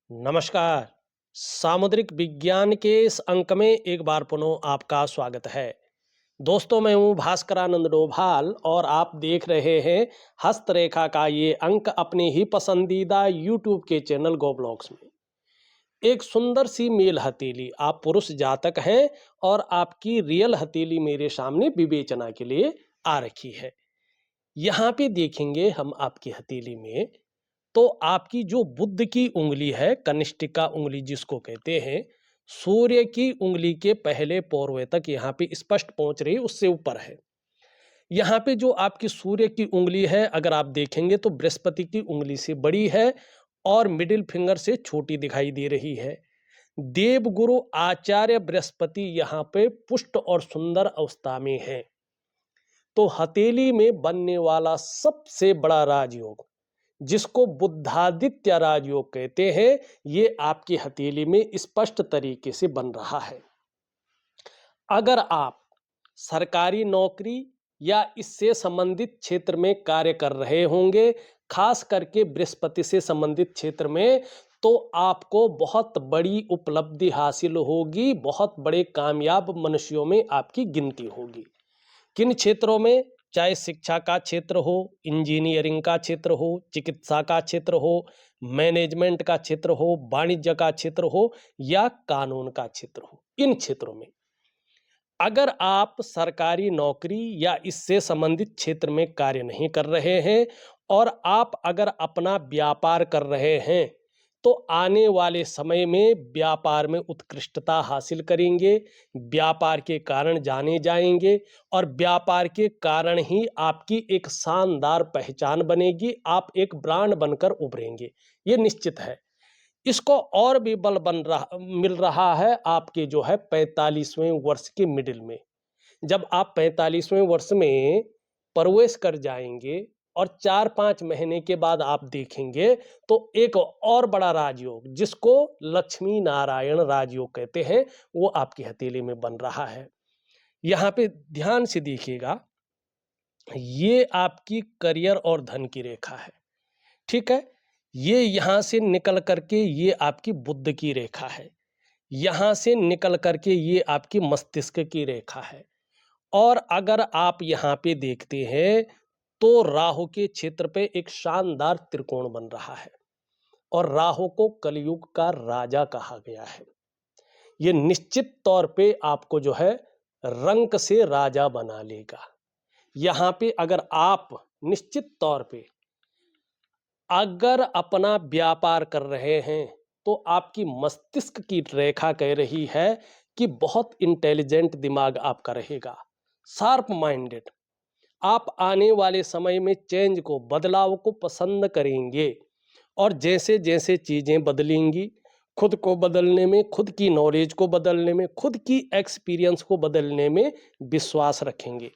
नमस्कार। सामुद्रिक विज्ञान के इस अंक में एक बार पुनः आपका स्वागत है। दोस्तों, मैं हूँ भास्करानंद डोभाल और आप देख रहे हैं हस्तरेखा का ये अंक अपने ही पसंदीदा यूट्यूब के चैनल गो ब्लॉग्स में। एक सुंदर सी मेल हथेली, आप पुरुष जातक हैं और आपकी रियल हथेली मेरे सामने विवेचना के लिए आ रखी है। यहाँ पे देखेंगे हम आपकी हथेली में, तो आपकी जो बुध की उंगली है, कनिष्ठिका उंगली जिसको कहते हैं, सूर्य की उंगली के पहले पौरवे तक यहाँ पे स्पष्ट पहुंच रही है, उससे ऊपर है। यहाँ पे जो आपकी सूर्य की उंगली है, अगर आप देखेंगे तो बृहस्पति की उंगली से बड़ी है और मिडिल फिंगर से छोटी दिखाई दे रही है। देवगुरु आचार्य बृहस्पति यहाँ पे पुष्ट और सुंदर अवस्था में है। तो हथेली में बनने वाला सबसे बड़ा राजयोग, जिसको बुद्धादित्य राजयोग कहते हैं, ये आपकी हथेली में स्पष्ट तरीके से बन रहा है। अगर आप सरकारी नौकरी या इससे संबंधित क्षेत्र में कार्य कर रहे होंगे, खास करके बृहस्पति से संबंधित क्षेत्र में, तो आपको बहुत बड़ी उपलब्धि हासिल होगी, बहुत बड़े कामयाब मनुष्यों में आपकी गिनती होगी। किन क्षेत्रों में? चाहे शिक्षा का क्षेत्र हो, इंजीनियरिंग का क्षेत्र हो, चिकित्सा का क्षेत्र हो, मैनेजमेंट का क्षेत्र हो, वाणिज्य का क्षेत्र हो या कानून का क्षेत्र हो, इन क्षेत्रों में अगर आप सरकारी नौकरी या इससे संबंधित क्षेत्र में कार्य नहीं कर रहे हैं और आप अगर अपना व्यापार कर रहे हैं, तो आने वाले समय में व्यापार में उत्कृष्टता हासिल करेंगे, व्यापार के कारण जाने जाएंगे और व्यापार के कारण ही आपकी एक शानदार पहचान बनेगी, आप एक ब्रांड बनकर उभरेंगे, ये निश्चित है। इसको और भी बल मिल रहा है आपके जो है 45वें वर्ष के मिडिल में। जब आप 45वें वर्ष में प्रवेश कर जाएंगे और 4-5 महीने के बाद आप देखेंगे, तो एक और बड़ा राजयोग, जिसको लक्ष्मी नारायण राजयोग कहते हैं, वो आपकी हथेली में बन रहा है। यहाँ पे ध्यान से देखिएगा, ये आपकी करियर और धन की रेखा है, ठीक है। ये यहाँ से निकल करके ये आपकी बुध की रेखा है, यहाँ से निकल करके ये आपकी मस्तिष्क की रेखा है। और अगर आप यहाँ पे देखते हैं, तो राहु के क्षेत्र पे एक शानदार त्रिकोण बन रहा है और राहु को कलयुग का राजा कहा गया है। ये निश्चित तौर पे आपको जो है रंक से राजा बना लेगा। यहाँ पे अगर आप निश्चित तौर पे अगर अपना व्यापार कर रहे हैं, तो आपकी मस्तिष्क की रेखा कह रही है कि बहुत इंटेलिजेंट दिमाग आपका रहेगा, शार्प माइंडेड। आप आने वाले समय में चेंज को, बदलाव को पसंद करेंगे और जैसे जैसे चीज़ें बदलेंगी, खुद को बदलने में, खुद की नॉलेज को बदलने में, खुद की एक्सपीरियंस को बदलने में विश्वास रखेंगे।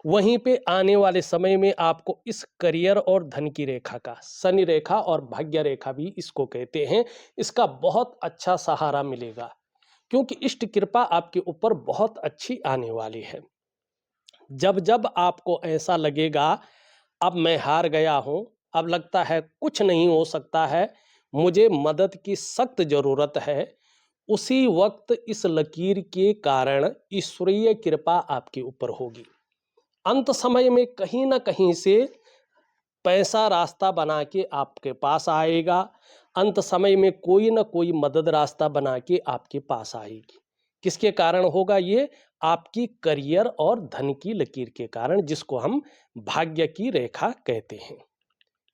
वहीं पे आने वाले समय में आपको इस करियर और धन की रेखा का, शनि रेखा और भाग्य रेखा भी इसको कहते हैं, इसका बहुत अच्छा सहारा मिलेगा, क्योंकि इष्ट कृपा आपके ऊपर बहुत अच्छी आने वाली है। जब जब आपको ऐसा लगेगा अब मैं हार गया हूँ, अब लगता है कुछ नहीं हो सकता है, मुझे मदद की सख्त ज़रूरत है, उसी वक्त इस लकीर के कारण ईश्वरीय कृपा आपके ऊपर होगी। अंत समय में कहीं ना कहीं से पैसा रास्ता बना के आपके पास आएगा, अंत समय में कोई ना कोई मदद रास्ता बना के आपके पास आएगी। किसके कारण होगा ये? आपकी करियर और धन की लकीर के कारण, जिसको हम भाग्य की रेखा कहते हैं,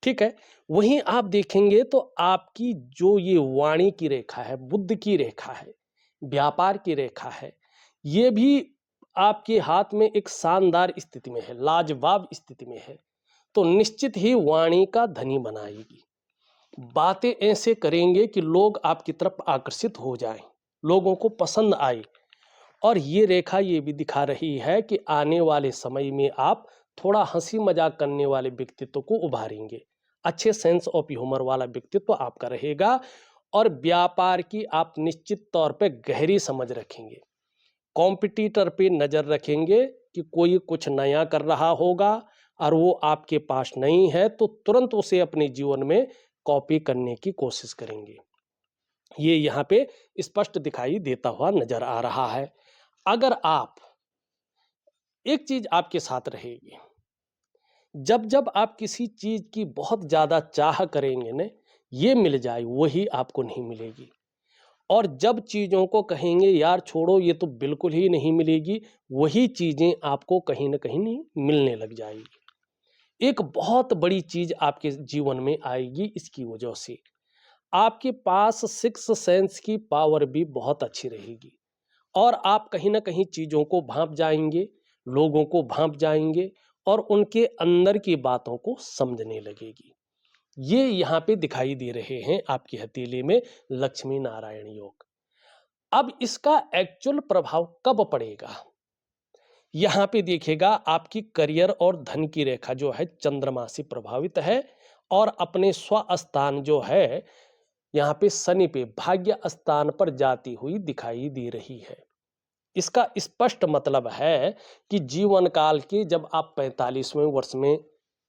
ठीक है। वहीं आप देखेंगे तो आपकी जो ये वाणी की रेखा है, बुद्ध की रेखा है, व्यापार की रेखा है, ये भी आपके हाथ में एक शानदार स्थिति में है, लाजवाब स्थिति में है। तो निश्चित ही वाणी का धनी बनाएगी, बातें ऐसे करेंगे कि लोग आपकी तरफ आकर्षित हो जाएं, लोगों को पसंद आए। और ये रेखा ये भी दिखा रही है कि आने वाले समय में आप थोड़ा हंसी मजाक करने वाले व्यक्तित्व को उभारेंगे, अच्छे सेंस ऑफ ह्यूमर वाला व्यक्तित्व आपका रहेगा और व्यापार की आप निश्चित तौर पे गहरी समझ रखेंगे। कॉम्पिटिटर पे नज़र रखेंगे कि कोई कुछ नया कर रहा होगा और वो आपके पास नहीं है, तो तुरंत उसे अपने जीवन में कॉपी करने की कोशिश करेंगे। ये यहाँ पे स्पष्ट दिखाई देता हुआ नजर आ रहा है। अगर आप एक चीज आपके साथ रहेगी, जब जब आप किसी चीज की बहुत ज्यादा चाह करेंगे ना, ये मिल जाए वही आपको नहीं मिलेगी। और जब चीजों को कहेंगे यार छोड़ो ये तो बिल्कुल ही नहीं मिलेगी, वही चीजें आपको कहीं ना कहीं नहीं मिलने लग जाएगी। एक बहुत बड़ी चीज आपके जीवन में आएगी इसकी वजह से, आपके पास सिक्स सेंस की पावर भी बहुत अच्छी रहेगी और आप कहीं ना कहीं चीजों को भांप जाएंगे, लोगों को भांप जाएंगे और उनके अंदर की बातों को समझने लगेगी। ये यहाँ पे दिखाई दे रहे हैं आपकी हथेली में लक्ष्मी नारायण योग। अब इसका एक्चुअल प्रभाव कब पड़ेगा, यहाँ पे देखिएगा आपकी करियर और धन की रेखा जो है चंद्रमा से प्रभावित है और अपने स्वस्थान जो है यहाँ पे शनि पे भाग्य स्थान पर जाती हुई दिखाई दे रही है। इसका स्पष्ट मतलब है कि जीवन काल के जब आप 45वें वर्ष में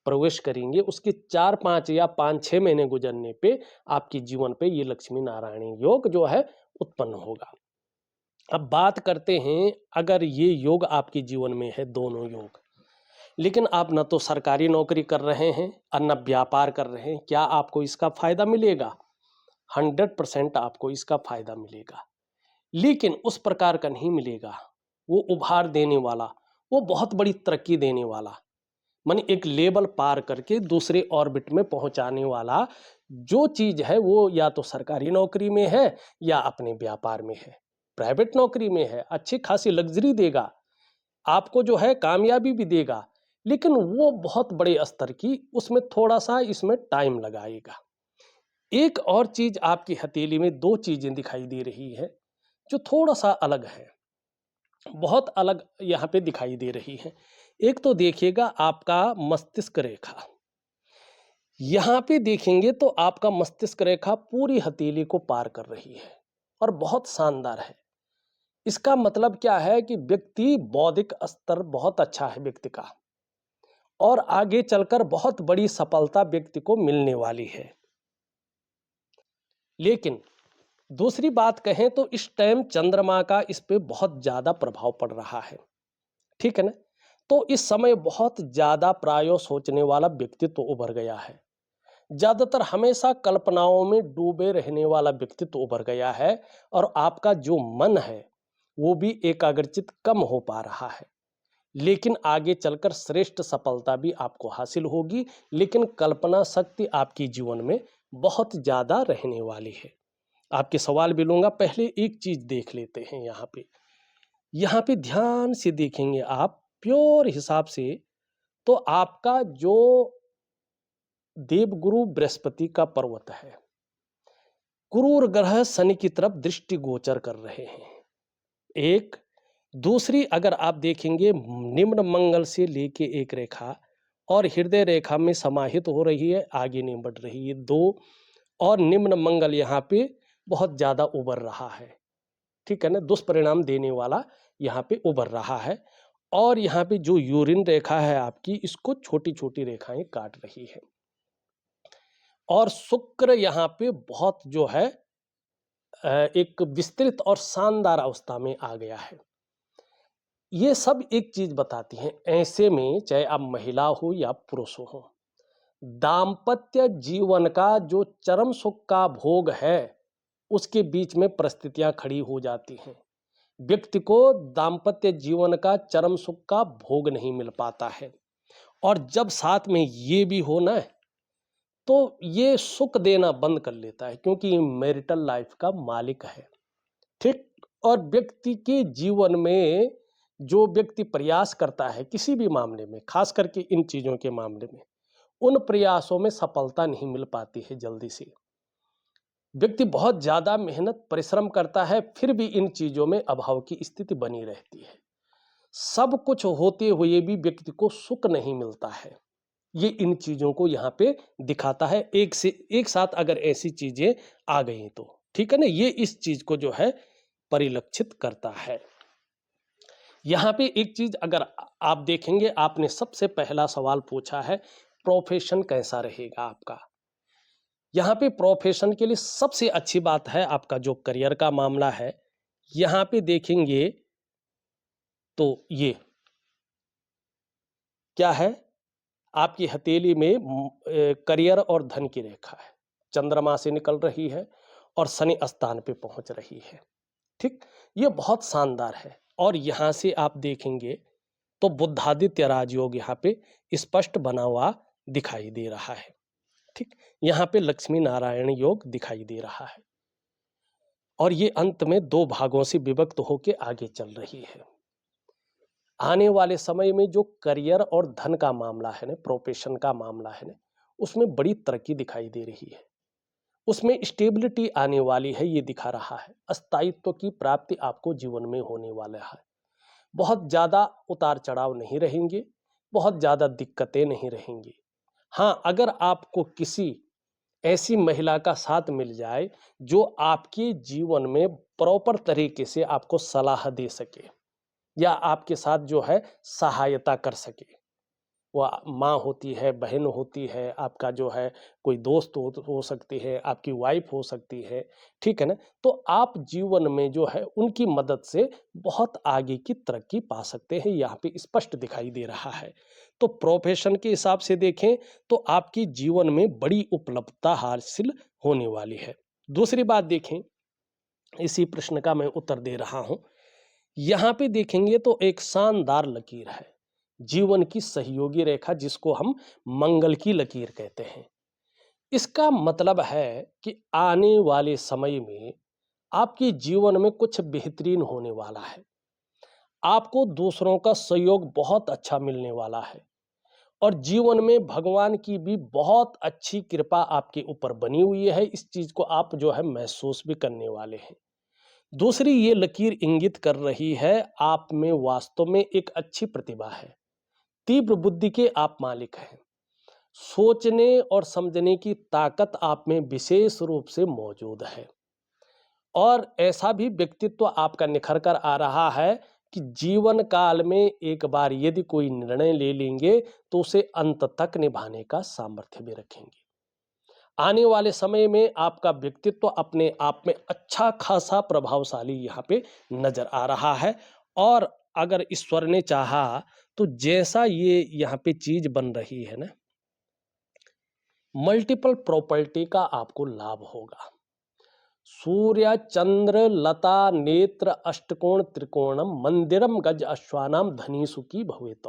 प्रवेश करेंगे, उसके 4-5 या 5-6 महीने गुजरने पे आपके जीवन पे ये लक्ष्मी नारायण योग जो है उत्पन्न होगा। अब बात करते हैं, अगर ये योग आपके जीवन में है, दोनों योग, लेकिन आप न तो सरकारी नौकरी कर रहे हैं और न व्यापार कर रहे हैं, क्या आपको इसका फायदा मिलेगा? 100% आपको इसका फायदा मिलेगा, लेकिन उस प्रकार का नहीं मिलेगा। वो उभार देने वाला, वो बहुत बड़ी तरक्की देने वाला, माने एक लेवल पार करके दूसरे ऑर्बिट में पहुंचाने वाला जो चीज है वो या तो सरकारी नौकरी में है या अपने व्यापार में है। प्राइवेट नौकरी में है, अच्छी खासी लग्जरी देगा, आपको जो है कामयाबी भी देगा, लेकिन वो बहुत बड़े स्तर की, उसमें थोड़ा सा इसमें टाइम लगाएगा। एक और चीज आपकी हथेली में दो चीजें दिखाई दे रही है जो थोड़ा सा अलग है, बहुत अलग यहाँ पे दिखाई दे रही है। एक तो देखिएगा आपका मस्तिष्क रेखा, यहाँ पे देखेंगे तो आपका मस्तिष्क रेखा पूरी हथेली को पार कर रही है और बहुत शानदार है। इसका मतलब क्या है कि व्यक्ति बौद्धिक स्तर बहुत अच्छा है व्यक्ति का और आगे चलकर बहुत बड़ी सफलता व्यक्ति को मिलने वाली है। लेकिन दूसरी बात कहें तो इस टाइम चंद्रमा का इस पे बहुत ज्यादा प्रभाव पड़ रहा है, ठीक है ना। तो इस समय बहुत ज्यादा प्रायो सोचने वाला व्यक्तित्व उभर गया है, ज्यादातर हमेशा कल्पनाओं में डूबे रहने वाला व्यक्तित्व उभर गया है और आपका जो मन है वो भी एकाग्रचित कम हो पा रहा है। लेकिन आगे चलकर श्रेष्ठ सफलता भी आपको हासिल होगी, लेकिन कल्पना शक्ति आपकी जीवन में बहुत ज्यादा रहने वाली है। आपके सवाल भी लूंगा, पहले एक चीज देख लेते हैं। यहाँ पे ध्यान से देखेंगे आप प्योर हिसाब से, तो आपका जो देवगुरु बृहस्पति का पर्वत है, क्रूर ग्रह शनि की तरफ दृष्टि गोचर कर रहे हैं। एक दूसरी अगर आप देखेंगे निम्न मंगल से लेके एक रेखा और हृदय रेखा में समाहित हो रही है, आगे नहीं बढ़ रही है, दो, और निम्न मंगल यहाँ पे बहुत ज्यादा उभर रहा है, ठीक है ना, दुष्परिणाम देने वाला यहाँ पे उभर रहा है। और यहाँ पे जो यूरिन रेखा है आपकी, इसको छोटी छोटी रेखाएं काट रही है। और शुक्र यहाँ पे बहुत जो है एक विस्तृत और शानदार अवस्था में आ गया है। ये सब एक चीज बताती हैं, ऐसे में चाहे आप महिला हो या पुरुष हो, दाम्पत्य जीवन का जो चरम सुख का भोग है उसके बीच में परिस्थितियां खड़ी हो जाती हैं। व्यक्ति को दाम्पत्य जीवन का चरम सुख का भोग नहीं मिल पाता है, और जब साथ में ये भी हो ना तो ये सुख देना बंद कर लेता है, क्योंकि ये मैरिटल लाइफ का मालिक है, ठीक। और व्यक्ति के जीवन में जो व्यक्ति प्रयास करता है किसी भी मामले में, खास करके इन चीजों के मामले में, उन प्रयासों में सफलता नहीं मिल पाती है जल्दी से। व्यक्ति बहुत ज्यादा मेहनत परिश्रम करता है, फिर भी इन चीजों में अभाव की स्थिति बनी रहती है। सब कुछ होते हुए भी व्यक्ति को सुख नहीं मिलता है। ये इन चीजों को यहाँ पे दिखाता है। एक से एक साथ अगर ऐसी चीजें आ गई तो ठीक है ना, ये इस चीज को जो है परिलक्षित करता है। यहाँ पे एक चीज अगर आप देखेंगे, आपने सबसे पहला सवाल पूछा है प्रोफेशन कैसा रहेगा आपका। यहाँ पे प्रोफेशन के लिए सबसे अच्छी बात है आपका जो करियर का मामला है, यहाँ पे देखेंगे तो ये क्या है, आपकी हथेली में करियर और धन की रेखा है, चंद्रमा से निकल रही है और शनि स्थान पे पहुंच रही है। ठीक, ये बहुत शानदार है। और यहां से आप देखेंगे तो बुद्धादित्य राजयोग यहाँ पे स्पष्ट बना हुआ दिखाई दे रहा है। ठीक, यहाँ पे लक्ष्मी नारायण योग दिखाई दे रहा है और ये अंत में दो भागों से विभक्त होकर आगे चल रही है। आने वाले समय में जो करियर और धन का मामला है ना, प्रोफेशन का मामला है ना, उसमें बड़ी तरक्की दिखाई दे रही है, उसमें स्टेबिलिटी आने वाली है, ये दिखा रहा है। स्थायित्व की प्राप्ति आपको जीवन में होने वाला है। बहुत ज्यादा उतार चढ़ाव नहीं रहेंगे, बहुत ज्यादा दिक्कतें नहीं रहेंगी। हाँ, अगर आपको किसी ऐसी महिला का साथ मिल जाए जो आपके जीवन में प्रॉपर तरीके से आपको सलाह दे सके या आपके साथ जो है सहायता कर सके, वह माँ होती है, बहन होती है, आपका जो है कोई दोस्त हो सकती है, आपकी वाइफ हो सकती है, ठीक है ना। तो आप जीवन में जो है उनकी मदद से बहुत आगे की तरक्की पा सकते हैं, यहाँ पे स्पष्ट दिखाई दे रहा है। तो प्रोफेशन के हिसाब से देखें तो आपकी जीवन में बड़ी उपलब्धता हासिल होने वाली है। दूसरी बात देखें, इसी प्रश्न का मैं उत्तर दे रहा हूं, यहां पे देखेंगे तो एक शानदार लकीर है, जीवन की सहयोगी रेखा, जिसको हम मंगल की लकीर कहते हैं। इसका मतलब है कि आने वाले समय में आपके जीवन में कुछ बेहतरीन होने वाला है, आपको दूसरों का सहयोग बहुत अच्छा मिलने वाला है और जीवन में भगवान की भी बहुत अच्छी कृपा आपके ऊपर बनी हुई है। इस चीज को आप जो है महसूस भी करने वाले हैं। दूसरी ये लकीर इंगित कर रही है आप में वास्तव में एक अच्छी प्रतिभा है, तीव्र बुद्धि के आप मालिक हैं, सोचने और समझने की ताकत आप में विशेष रूप से मौजूद है और ऐसा भी व्यक्तित्व आपका निखर कर आ रहा है कि जीवन काल में एक बार यदि कोई निर्णय ले लेंगे तो उसे अंत तक निभाने का सामर्थ्य भी रखेंगे। आने वाले समय में आपका व्यक्तित्व अपने आप में अच्छा खासा प्रभावशाली यहाँ पे नजर आ रहा है और अगर ईश्वर ने चाहा तो जैसा ये यहाँ पे चीज बन रही है ना, मल्टीपल प्रॉपर्टी का आपको लाभ होगा। सूर्य चंद्र लता नेत्र अष्टकोण त्रिकोणम मंदिरम गज अश्वानाम धनी सुखी भवेत,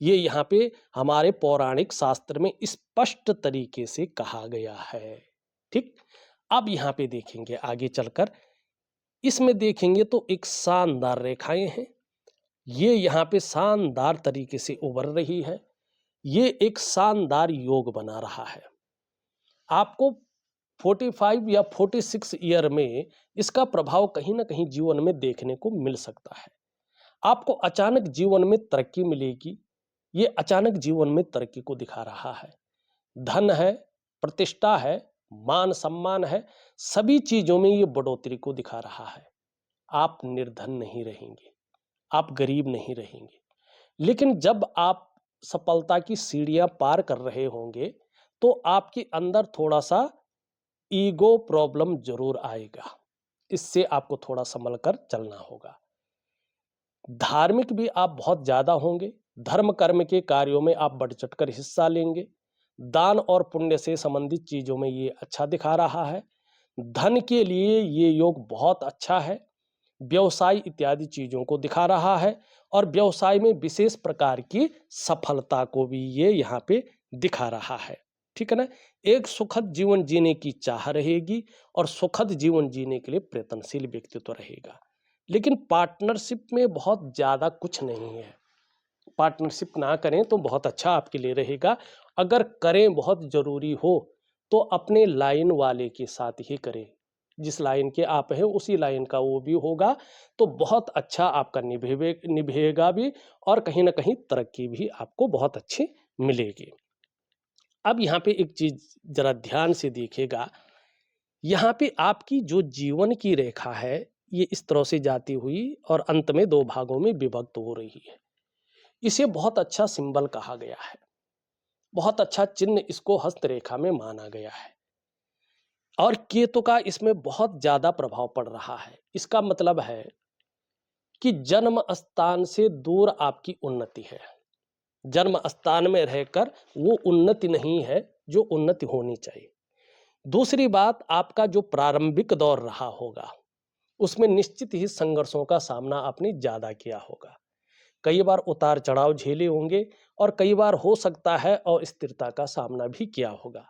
ये यहाँ पे हमारे पौराणिक शास्त्र में स्पष्ट तरीके से कहा गया है। ठीक, अब यहाँ पे देखेंगे आगे चलकर, इसमें देखेंगे तो एक शानदार रेखाएं हैं, ये यहाँ पे शानदार तरीके से उभर रही है, ये एक शानदार योग बना रहा है। आपको 45 या 46 ईयर में इसका प्रभाव कहीं ना कहीं जीवन में देखने को मिल सकता है। आपको अचानक जीवन में तरक्की मिलेगी, ये अचानक जीवन में तरक्की को दिखा रहा है। धन है, प्रतिष्ठा है, मान सम्मान है, सभी चीजों में ये बढ़ोतरी को दिखा रहा है। आप निर्धन नहीं रहेंगे, आप गरीब नहीं रहेंगे, लेकिन जब आप सफलता की सीढ़ियां पार कर रहे होंगे तो आपके अंदर थोड़ा सा ईगो प्रॉब्लम जरूर आएगा, इससे आपको थोड़ा संभल कर चलना होगा। धार्मिक भी आप बहुत ज्यादा होंगे, धर्म कर्म के कार्यों में आप बढ़ चढ़कर हिस्सा लेंगे, दान और पुण्य से संबंधित चीजों में ये अच्छा दिखा रहा है। धन के लिए ये योग बहुत अच्छा है, व्यवसाय इत्यादि चीजों को दिखा रहा है और व्यवसाय में विशेष प्रकार की सफलता को भी ये यहाँ पे दिखा रहा है। ठीक है ना, एक सुखद जीवन जीने की चाह रहेगी और सुखद जीवन जीने के लिए प्रयत्नशील व्यक्तित्व रहेगा, लेकिन पार्टनरशिप में बहुत ज्यादा कुछ नहीं है। पार्टनरशिप ना करें तो बहुत अच्छा आपके लिए रहेगा, अगर करें बहुत जरूरी हो तो अपने लाइन वाले के साथ ही करें, जिस लाइन के आप हैं उसी लाइन का वो भी होगा, तो बहुत अच्छा आपका निभेगा भी और कहीं ना कहीं तरक्की भी आपको बहुत अच्छी मिलेगी। अब यहाँ पे एक चीज जरा ध्यान से देखिएगा, यहाँ पे आपकी जो जीवन की रेखा है ये इस तरह से जाती हुई और अंत में दो भागों में विभक्त हो रही है। इसे बहुत अच्छा सिंबल कहा गया है, बहुत अच्छा चिन्ह इसको हस्तरेखा में माना गया है। और केतु का इसमें बहुत ज्यादा प्रभाव पड़ रहा है। इसका मतलब है कि जन्म स्थान से दूर आपकी उन्नति है। जन्म स्थान में रहकर वो उन्नति नहीं है जो उन्नति होनी चाहिए। दूसरी बात, आपका जो प्रारंभिक दौर रहा होगा उसमें निश्चित ही संघर्षों का सामना आपने ज्यादा किया होगा। कई बार उतार चढ़ाव झेले होंगे और कई बार हो सकता है अस्थिरता का सामना भी किया होगा।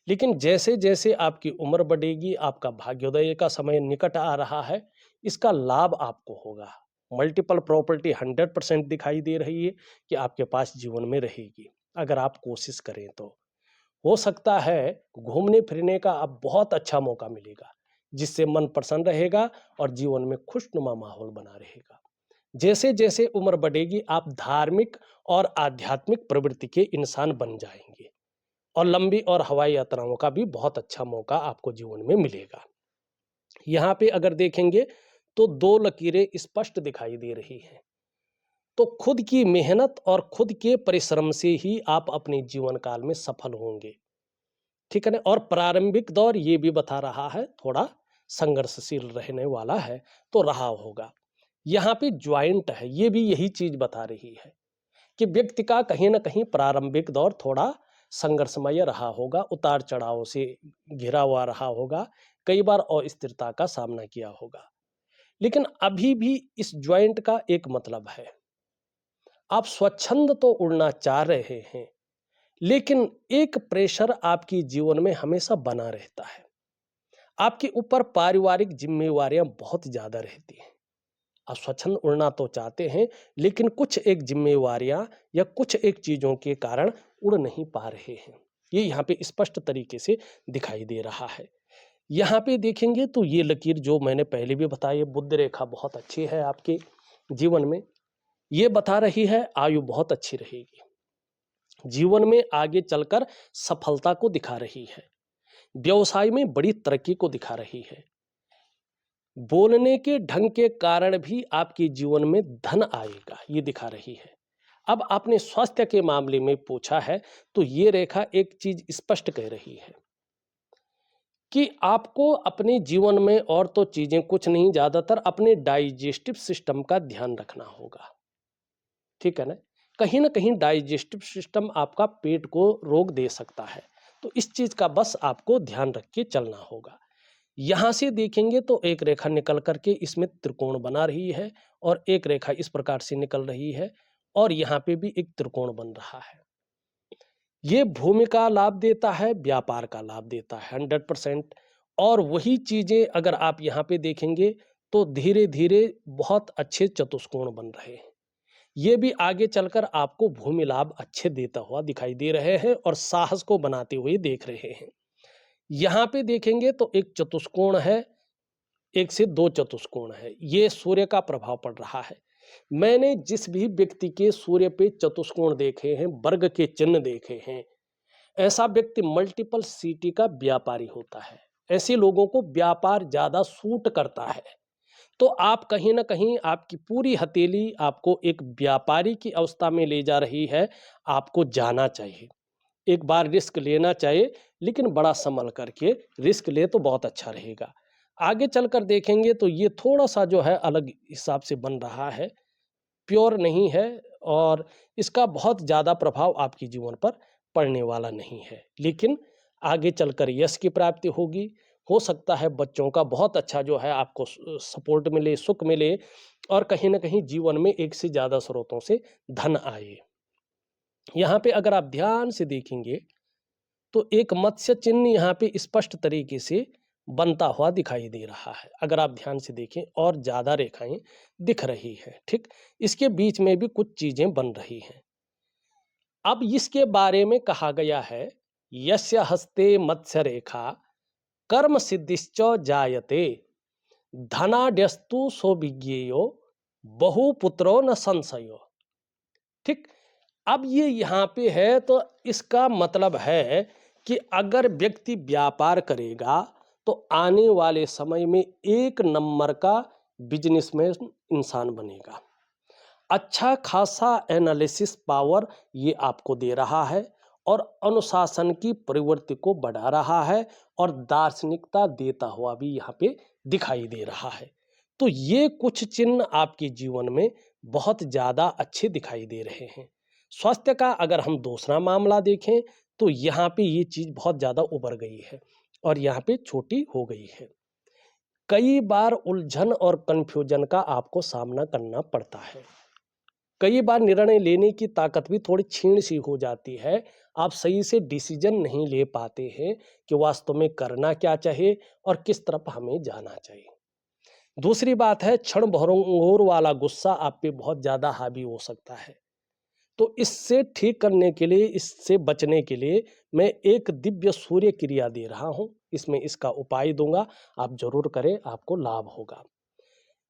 लेकिन जैसे जैसे आपकी उम्र बढ़ेगी, आपका भाग्योदय का समय निकट आ रहा है, इसका लाभ आपको होगा। मल्टीपल प्रॉपर्टी 100% दिखाई दे रही है कि आपके पास जीवन में रहेगी अगर आप कोशिश करें तो। हो सकता है घूमने फिरने का अब बहुत अच्छा मौका मिलेगा जिससे मन प्रसन्न रहेगा और जीवन में खुशनुमा माहौल बना रहेगा। जैसे जैसे उम्र बढ़ेगी आप धार्मिक और आध्यात्मिक प्रवृत्ति के इंसान बन जाएंगे और लंबी और हवाई यात्राओं का भी बहुत अच्छा मौका आपको जीवन में मिलेगा। यहाँ पे अगर देखेंगे तो दो लकीरें स्पष्ट दिखाई दे रही हैं। तो खुद की मेहनत और खुद के परिश्रम से ही आप अपने जीवन काल में सफल होंगे, ठीक है ना। और प्रारंभिक दौर ये भी बता रहा है थोड़ा संघर्षशील रहने वाला है, तो रहा होगा। यहाँ पे ज्वाइंट है, ये भी यही चीज बता रही है कि व्यक्ति का कहीं ना कहीं प्रारंभिक दौर थोड़ा संघर्षमय रहा होगा, उतार चढ़ाव से घिरा हुआ रहा होगा, कई बार अस्थिरता का सामना किया होगा। लेकिन अभी भी इस ज्वाइंट का एक मतलब है, आप स्वच्छंद तो उड़ना चाह रहे हैं लेकिन एक प्रेशर आपकी जीवन में हमेशा बना रहता है। आपके ऊपर पारिवारिक जिम्मेवारियां बहुत ज्यादा रहती हैं। आप स्वच्छंद उड़ना तो चाहते हैं लेकिन कुछ एक जिम्मेवारियां या कुछ एक चीजों के कारण उड़ नहीं पा रहे हैं। ये यहाँ पे स्पष्ट तरीके से दिखाई दे रहा है। यहाँ पे देखेंगे तो ये लकीर जो मैंने पहले भी बताई, बुद्ध रेखा बहुत अच्छी है आपके जीवन में। ये बता रही है आयु बहुत अच्छी रहेगी, जीवन में आगे चलकर सफलता को दिखा रही है, व्यवसाय में बड़ी तरक्की को दिखा रही है। बोलने के ढंग के कारण भी आपके जीवन में धन आएगा, ये दिखा रही है। अब आपने स्वास्थ्य के मामले में पूछा है तो ये रेखा एक चीज स्पष्ट कह रही है कि आपको अपने जीवन में और तो चीजें कुछ नहीं, ज्यादातर अपने डाइजेस्टिव सिस्टम का ध्यान रखना होगा, ठीक है ना कहीं डाइजेस्टिव सिस्टम आपका पेट को रोक दे सकता है, तो इस चीज का बस आपको ध्यान रख के चलना होगा। यहां से देखेंगे तो एक रेखा निकल करके इसमें त्रिकोण बना रही है और एक रेखा इस प्रकार से निकल रही है और यहाँ पे भी एक त्रिकोण बन रहा है। ये भूमि का लाभ देता है, व्यापार का लाभ देता है 100%। और वही चीजें अगर आप यहाँ पे देखेंगे तो धीरे धीरे बहुत अच्छे चतुष्कोण बन रहे हैं। ये भी आगे चलकर आपको भूमि लाभ अच्छे देता हुआ दिखाई दे रहे हैं और साहस को बनाते हुए देख रहे हैं। यहाँ पे देखेंगे तो एक चतुष्कोण है, एक से दो चतुष्कोण है, ये सूर्य का प्रभाव पड़ रहा है। मैंने जिस भी व्यक्ति के सूर्य पे चतुष्कोण देखे हैं, वर्ग के चिन्ह देखे हैं, ऐसा व्यक्ति मल्टीपल सिटी का व्यापारी होता है। ऐसे लोगों को व्यापार ज्यादा सूट करता है। तो आप कहीं ना कहीं आपकी पूरी हथेली आपको एक व्यापारी की अवस्था में ले जा रही है। आपको जाना चाहिए, एक बार रिस्क लेना चाहिए, लेकिन बड़ा संभल करके रिस्क ले तो बहुत अच्छा रहेगा। आगे चलकर देखेंगे तो ये थोड़ा सा जो है अलग हिसाब से बन रहा है, प्योर नहीं है और इसका बहुत ज़्यादा प्रभाव आपके जीवन पर पड़ने वाला नहीं है। लेकिन आगे चलकर यश की प्राप्ति होगी। हो सकता है बच्चों का बहुत अच्छा जो है आपको सपोर्ट मिले, सुख मिले और कहीं ना कहीं जीवन में एक से ज़्यादा स्रोतों से धन आए। यहाँ पे अगर आप ध्यान से देखेंगे तो एक मत्स्य चिन्ह यहाँ पे स्पष्ट तरीके से बनता हुआ दिखाई दे रहा है। अगर आप ध्यान से देखें और ज्यादा रेखाएं दिख रही है, ठीक, इसके बीच में भी कुछ चीजें बन रही हैं। अब इसके बारे में कहा गया है यस्य हस्ते मत्स्य रेखा कर्म सिद्धिश्च जायते धनाड्यस्तु सौविज्ञेयो बहुपुत्रो न संशयो, ठीक। अब ये यहाँ पे है तो इसका मतलब है कि अगर व्यक्ति व्यापार करेगा तो आने वाले समय में एक नंबर का बिजनेसमैन इंसान बनेगा। अच्छा खासा एनालिसिस पावर ये आपको दे रहा है और अनुशासन की प्रवृत्ति को बढ़ा रहा है और दार्शनिकता देता हुआ भी यहाँ पे दिखाई दे रहा है। तो ये कुछ चिन्ह आपके जीवन में बहुत ज़्यादा अच्छे दिखाई दे रहे हैं। स्वास्थ्य का अगर हम दूसरा मामला देखें तो यहाँ पे ये चीज़ बहुत ज़्यादा उभर गई है और यहाँ पे छोटी हो गई है। कई बार उलझन और कन्फ्यूजन का आपको सामना करना पड़ता है। कई बार निर्णय लेने की ताकत भी थोड़ी क्षीण सी हो जाती है। आप सही से डिसीजन नहीं ले पाते हैं कि वास्तव में करना क्या चाहिए और किस तरफ हमें जाना चाहिए। दूसरी बात है, क्षण भंगुर वाला गुस्सा आप पे बहुत ज़्यादा हावी हो सकता है। तो इससे ठीक करने के लिए, इससे बचने के लिए मैं एक दिव्य सूर्य क्रिया दे रहा हूँ। इसमें इसका उपाय दूंगा, आप जरूर करें, आपको लाभ होगा।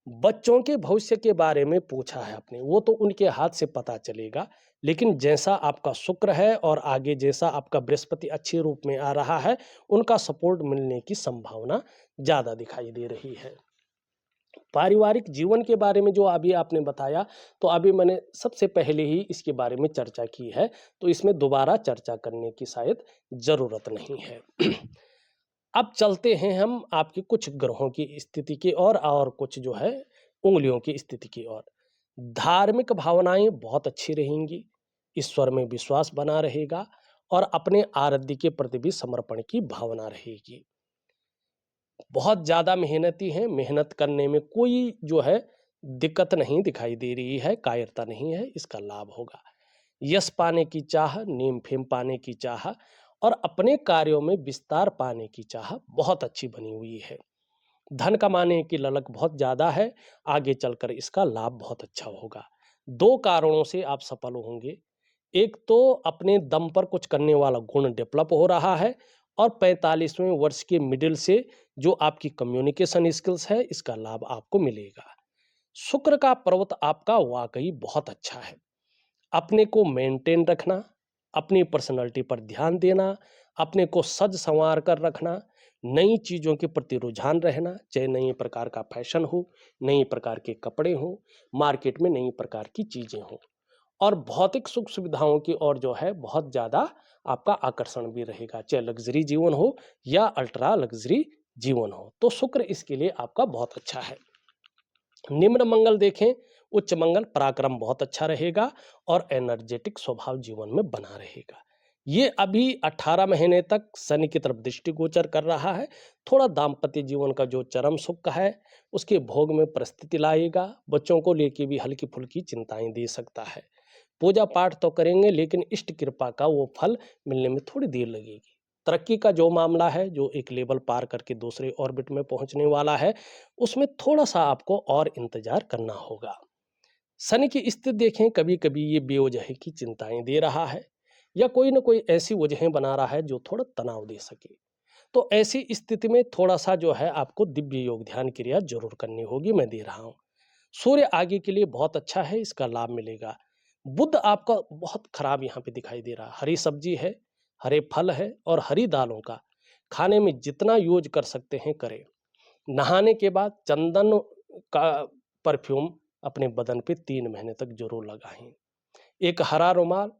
बच्चों के भविष्य के बारे में पूछा है आपने, वो तो उनके हाथ से पता चलेगा, लेकिन जैसा आपका शुक्र है और आगे जैसा आपका बृहस्पति अच्छे रूप में आ रहा है, उनका सपोर्ट मिलने की संभावना ज़्यादा दिखाई दे रही है। पारिवारिक जीवन के बारे में जो अभी आपने बताया, तो अभी मैंने सबसे पहले ही इसके बारे में चर्चा की है, तो इसमें दोबारा चर्चा करने की शायद ज़रूरत नहीं है। अब चलते हैं हम आपकी कुछ ग्रहों की स्थिति की ओर और कुछ जो है उंगलियों की स्थिति की ओर। धार्मिक भावनाएं बहुत अच्छी रहेंगी, ईश्वर में विश्वास बना रहेगा और अपने आराध्य के प्रति भी समर्पण की भावना रहेगी। बहुत ज़्यादा मेहनती हैं, मेहनत करने में कोई जो है दिक्कत नहीं दिखाई दे रही है, कायरता नहीं है, इसका लाभ होगा। यश पाने की चाह, नेम फेम पाने की चाह और अपने कार्यों में विस्तार पाने की चाह बहुत अच्छी बनी हुई है। धन कमाने की ललक बहुत ज़्यादा है, आगे चलकर इसका लाभ बहुत अच्छा होगा। दो कारणों से आप सफल होंगे। एक तो अपने दम पर कुछ करने वाला गुण डेवलप हो रहा है और 45वें वर्ष के मिडिल से जो आपकी कम्युनिकेशन स्किल्स है, इसका लाभ आपको मिलेगा। शुक्र का पर्वत आपका वाकई बहुत अच्छा है। अपने को मेंटेन रखना, अपनी पर्सनालिटी पर ध्यान देना, अपने को सज संवार कर रखना, नई चीज़ों के प्रति रुझान रहना, चाहे नए प्रकार का फैशन हो, नए प्रकार के कपड़े हों, मार्केट में नई प्रकार की चीज़ें हों और भौतिक सुख सुविधाओं की ओर जो है बहुत ज़्यादा आपका आकर्षण भी रहेगा, चाहे लग्जरी जीवन हो या अल्ट्रा लग्जरी जीवन हो। तो शुक्र इसके लिए आपका बहुत अच्छा है। निम्न मंगल देखें, उच्च मंगल पराक्रम बहुत अच्छा रहेगा और एनर्जेटिक स्वभाव जीवन में बना रहेगा। ये अभी 18 महीने तक शनि की तरफ दृष्टिगोचर कर रहा है। थोड़ा दाम्पत्य जीवन का जो चरम सुख है उसके भोग में परिस्थिति लाएगा। बच्चों को लेके भी हल्की फुल्की चिंताएं दे सकता है। पूजा पाठ तो करेंगे लेकिन इष्ट कृपा का वो फल मिलने में थोड़ी देर लगेगी। तरक्की का जो मामला है, जो एक लेवल पार करके दूसरे ऑर्बिट में पहुंचने वाला है, उसमें थोड़ा सा आपको और इंतजार करना होगा। शनि की स्थिति देखें, कभी कभी ये बेवजह की चिंताएं दे रहा है या कोई ना कोई ऐसी वजहें बना रहा है जो थोड़ा तनाव दे सके। तो ऐसी स्थिति में थोड़ा सा जो है आपको दिव्य योग ध्यान क्रिया जरूर करनी होगी, मैं दे रहा हूं। सूर्य आगे के लिए बहुत अच्छा है, इसका लाभ मिलेगा। बुध आपका बहुत खराब यहाँ पे दिखाई दे रहा है। हरी सब्जी है, हरे फल है और हरी दालों का खाने में जितना यूज कर सकते हैं करें। नहाने के बाद चंदन का परफ्यूम अपने बदन पे 3 महीने तक जरूर लगाएं। एक हरा रुमाल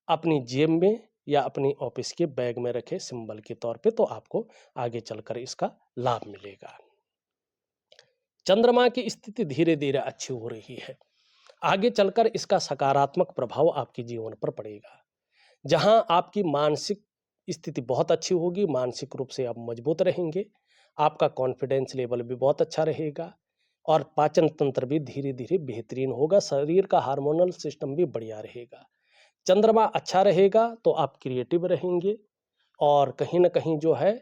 अपनी जेब में या अपनी ऑफिस के बैग में रखें सिंबल के तौर पे, तो आपको आगे चलकर इसका लाभ मिलेगा। चंद्रमा की स्थिति धीरे धीरे अच्छी हो रही है, आगे चलकर इसका सकारात्मक प्रभाव आपके जीवन पर पड़ेगा। जहां आपकी मानसिक स्थिति बहुत अच्छी होगी, मानसिक रूप से आप मजबूत रहेंगे, आपका कॉन्फिडेंस लेवल भी बहुत अच्छा रहेगा और पाचन तंत्र भी धीरे धीरे बेहतरीन होगा, शरीर का हार्मोनल सिस्टम भी बढ़िया रहेगा। चंद्रमा अच्छा रहेगा तो आप क्रिएटिव रहेंगे और कहीं ना कहीं जो है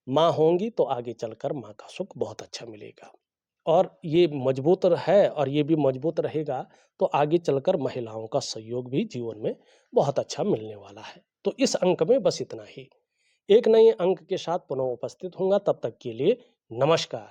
माँ होंगी तो आगे चलकर माँ का सुख बहुत अच्छा मिलेगा और ये मजबूत है और ये भी मजबूत रहेगा तो आगे चलकर महिलाओं का सहयोग भी जीवन में बहुत अच्छा मिलने वाला है। तो इस अंक में बस इतना ही। एक नए अंक के साथ पुनः उपस्थित होऊंगा, तब तक के लिए नमस्कार।